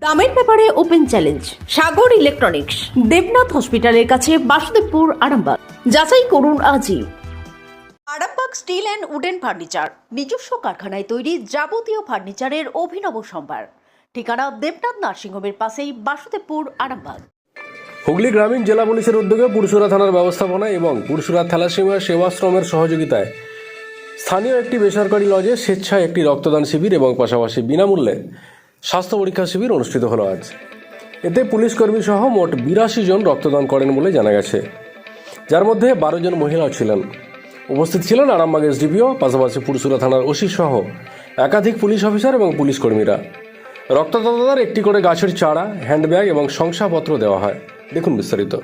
দামের ব্যাপারে open challenge সাগর electronics, Debnath হসপিটালের কাছে, বাসুদেবপুর, আরামবাগ। যাচাই করুন আজই। Arambagh steel and wooden furniture, নিজস্ব কারখানায় তৈরি যাবতীয় ফার্নিচারের অভিনব সম্ভার। ঠিকানা দেবনাথ নার্সিংহোমের পাশেই, বাসুদেবপুর, আরামবাগ। হুগলি গ্রামীণ জেলা পুলিশের উদ্যোগে পুরসুরা থানার ব্যবস্থাপনায় এবং পুরসুরা থ্যালাসেমিয়া সেবাশ্রমের সহযোগিতায় স্থানীয় একটি বেসরকারি লজে স্বেচ্ছায় একটি রক্তদান শিবির এবং পাশাপাশি বিনামূল্যে স্বাস্থ্য পরীক্ষা শিবির অনুষ্ঠিত হলো আজ। এতে পুলিশ কর্মী সহ মোট 82 জন রক্তদান করেন বলে জানা গেছে, যার মধ্যে 12 জন মহিলাও ছিলেন। উপস্থিত ছিলেন আরামবাগ এসডিপিও, পাশাপাশি পুরসুরা থানার ওসি সহ একাধিক পুলিশ অফিসার এবং পুলিশ কর্মীরা। রক্তদাতাদের একটি করে গাছের চারা, হ্যান্ডব্যাগ এবং শংসাপত্র দেওয়া হয়। দেখুন বিস্তারিত।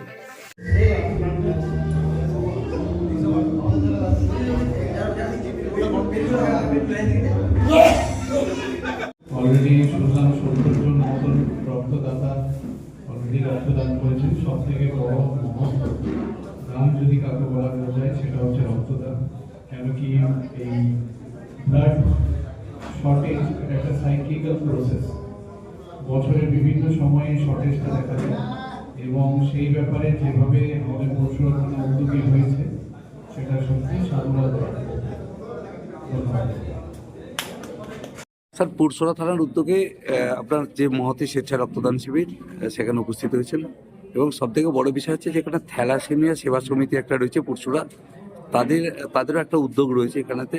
অলরেডি শুনলাম 70 জন মতন রক্তদাতা অলরেডি রক্তদান করেছেন। সব থেকে বড় মহৎ দান যদি কাউকে বলা যায় সেটা হচ্ছে রক্তদান। কেন কি এই ব্লাড শর্টেজ একটা সাইক্লিক্যাল প্রসেস, বছরের বিভিন্ন সময়ে শর্টেজটা দেখা যায় এবং সেই ব্যাপারে যেভাবে আমাদের পরশুরা থানা উদ্যোগী হয়েছে সেটা সত্যি সাধুবাদ। ধন্যবাদ স্যার। পুরসুরা থানার উদ্যোগে আপনার যে মহতী স্বেচ্ছা রক্তদান শিবির সেখানে উপস্থিত হয়েছিল এবং সবথেকে বড় বিষয় হচ্ছে যেখানে থ্যালাসেমিয়া সেবা সমিতি একটা রয়েছে পুরসুরা, তাদেরও একটা উদ্যোগ রয়েছে এখানেতে।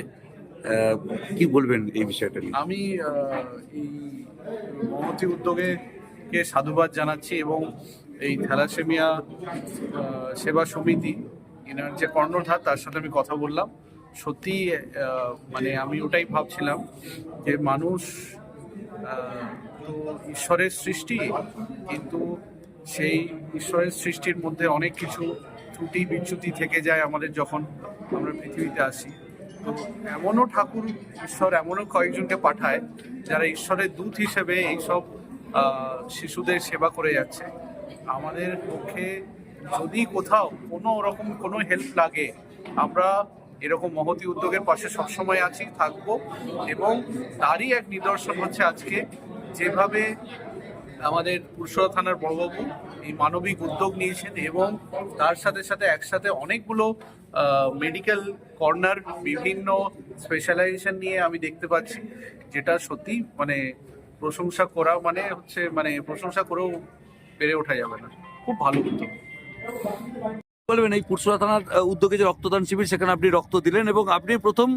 কি বলবেন এই বিষয়টা নিয়ে? আমি এই মহতী উদ্যোগে সাধুবাদ জানাচ্ছি এবং এই থ্যালাসেমিয়া সেবা সমিতি এনার যে কর্ণধার তার সাথে আমি কথা বললাম। সত্যি মানে আমি ওটাই ভাবছিলাম যে মানুষ তো ঈশ্বরের সৃষ্টি, কিন্তু সেই ঈশ্বরের সৃষ্টির মধ্যে অনেক কিছু ত্রুটি বিচ্যুতি থেকে যায় আমাদের যখন আমরা পৃথিবীতে আসি। তো এমনও ঠাকুর ঈশ্বর এমনও কয়েকজনকে পাঠায় যারা ঈশ্বরের দূত হিসেবে এইসব শিশুদের সেবা করে যাচ্ছে। আমাদের পক্ষে যদি কোথাও কোনো রকম কোনো হেল্প লাগে, আমরা এরকম মহতী উদ্যোগের পাশে সবসময় আছি, থাকবো। এবং তারই এক নিদর্শন হচ্ছে আজকে যেভাবে আমাদের পুরসুরা থানার বড়বাবু এই মানবিক উদ্যোগ নিয়েছেন এবং তার সাথে সাথে একসাথে অনেকগুলো মেডিকেল কর্নার, বিভিন্ন স্পেশালাইজেশন নিয়ে আমি দেখতে পাচ্ছি, যেটা সত্যি মানে প্রশংসা করা মানে হচ্ছে মানে প্রশংসা করেও পেরে ওঠা যাবে না। খুব ভালো উদ্যোগ। বলবেন এই পুরসুরা থানার উদ্যোগে যে রক্তদান শিবির সেখানে আপনি রক্ত দিলেন এবং আপনি প্রথম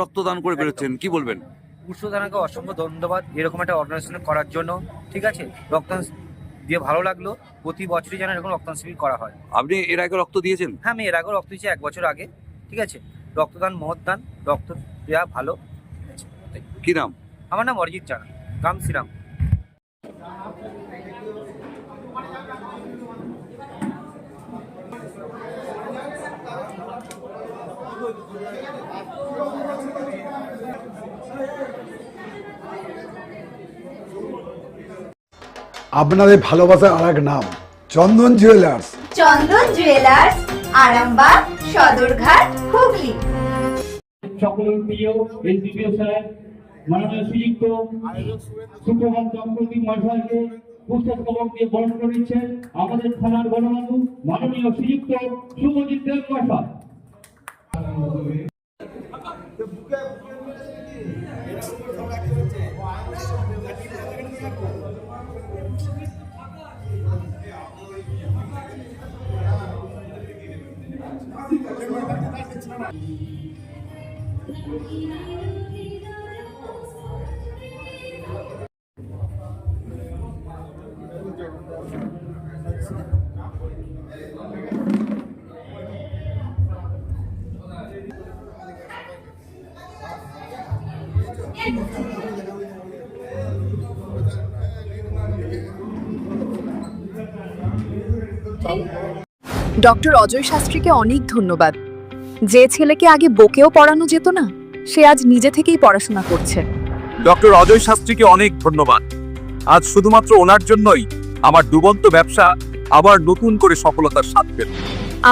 রক্তদান করে বেরোচ্ছেন, কি বলবেন? পুরসুরা থানাকে অসংখ্য ধন্যবাদ এরকম একটা অর্গানাইজেশন করার জন্য। ঠিক আছে, রক্তদান দিয়ে ভালো লাগলো। প্রতি বছরই যেন এরকম রক্তদান শিবির করা হয়। আপনি এর আগে রক্ত দিয়েছেন? হ্যাঁ, আমি এর আগেও রক্ত দিয়েছি 1 বছর আগে। ঠিক আছে, রক্তদান মহৎ দান, রক্ত দেওয়া ভালো। কি নাম? আমার নাম অরিজিৎ জানা, গ্রাম শ্রীরাম। আপনাদের ভালোবাসার আর এক নাম চন্দন জুয়েলার্স। চন্দন জুয়েলার্স, আরামবাগ, সদরঘাট, হুগলি। সকলের প্রিয় এসডিপিও স্যার, মাননীয় শ্রীযুক্ত সুপ্রভাত চক্রবর্তী মহাশয়কে পুস্তক কবক দিয়ে বরণ করে নিচ্ছেন আমাদের থানার গণবাবু মাননীয় শ্রীযুক্ত শুভজিৎ দেব মহাশয়। ডক্টর অজয় শাস্ত্রীকে অনেক ধন্যবাদ। যে ছেলেকে আগে বকেও পড়ানো যেত না, সে আজ নিজে থেকেই পড়াশোনা করছে। ডক্টর অজয় শাস্ত্রীকে অনেক ধন্যবাদ। আজ শুধুমাত্র ওনার জন্যই আমার ডুবন্ত ব্যবসা আবার নতুন করে সফলতার স্বাদ পেল।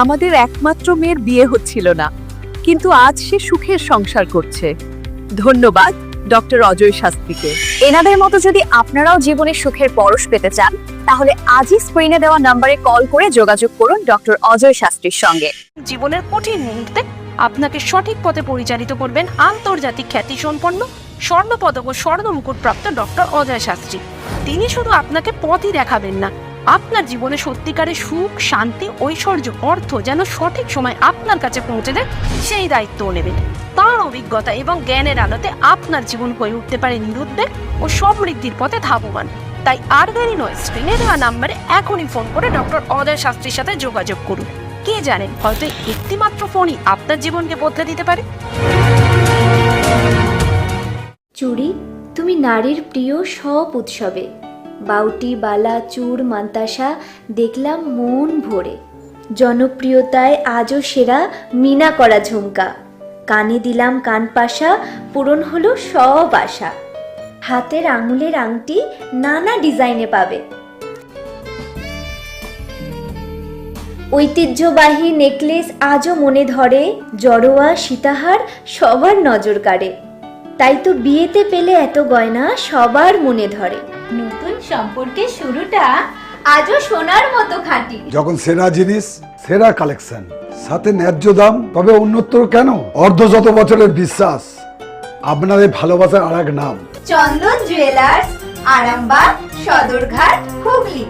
আমাদের একমাত্র মেয়ের বিয়ে হচ্ছিল না, কিন্তু আজ সে সুখের সংসার করছে। ধন্যবাদ ডক্টর অজয় শাস্ত্রীকে। এনাদের মতো যদি আপনারাও জীবনে সুখের পরশ পেতে চান, তাহলে আজই স্ক্রিনে দেওয়া নম্বরে কল করে যোগাযোগ করুন ডক্টর অজয় শাস্ত্রীর সঙ্গে। জীবনের কঠিন মুহূর্তে আপনাকে সঠিক পথে পরিচালিত করবেন আন্তর্জাতিক খ্যাতিসম্পন্ন স্বর্ণপদক ও স্বর্ণ মুকুট প্রাপ্ত ডক্টর অজয় শাস্ত্রী। তিনি শুধু আপনাকে পথই দেখাবেন না, আপনার জীবনে সত্যিকারের সুখ, শান্তি, ঐশ্বর্য, অর্থ যেন সঠিক সময় আপনার কাছে পৌঁছে দেয় সেই দায়িত্বও নেবেন। তার অভিজ্ঞতা এবং জ্ঞানের আলোতে আপনার জীবন হয়ে উঠতে পারে নিরুদ্বেগ ও সমৃদ্ধির পথে ধাবমান। তাই আর দেরি নয়, স্ক্রিনে দেওয়া নাম্বারে এখনই ফোন করে ডক্টর অজয় শাস্ত্রীর সাথে যোগাযোগ করুন। কে জানেন, হয়তো একটি মাত্র ফোনই আপনার জীবনকে বদলে দিতে পারে। চুড়ি, তুমি নারীর প্রিয় সব উৎসবে। বাউটি, বালা, চূড়, মান্তাসা দেখলাম মন ভরে। জনপ্রিয়তায় আজও সেরা মিনা করা ঝুমকা। কানে দিলাম কানপাশা, পূরণ হলো সব আশা। হাতের আঙুলের আংটি নানা ডিজাইনে পাবে। ঐতিহ্যবাহী নেকলেস আজও মনে ধরে। জড়োয়া, সীতাহার সবার নজর কাড়ে। তাই তো বিয়েতে পেলে এত গয়না সবার মনে ধরে। নতুন সম্পর্কের শুরুটা আজও সোনার মতো খাঁটি। যখন সেরা জিনিস, সেরা কালেকশন, সাথে ন্যায্য দাম, তবে উন্নতর কেন? অর্ধশত বছরের বিশ্বাস, আপনাদের ভালোবাসার আর এক নাম। চন্দন জুয়েলার্স, আরামবাগ, সদরঘাট, হুগলি।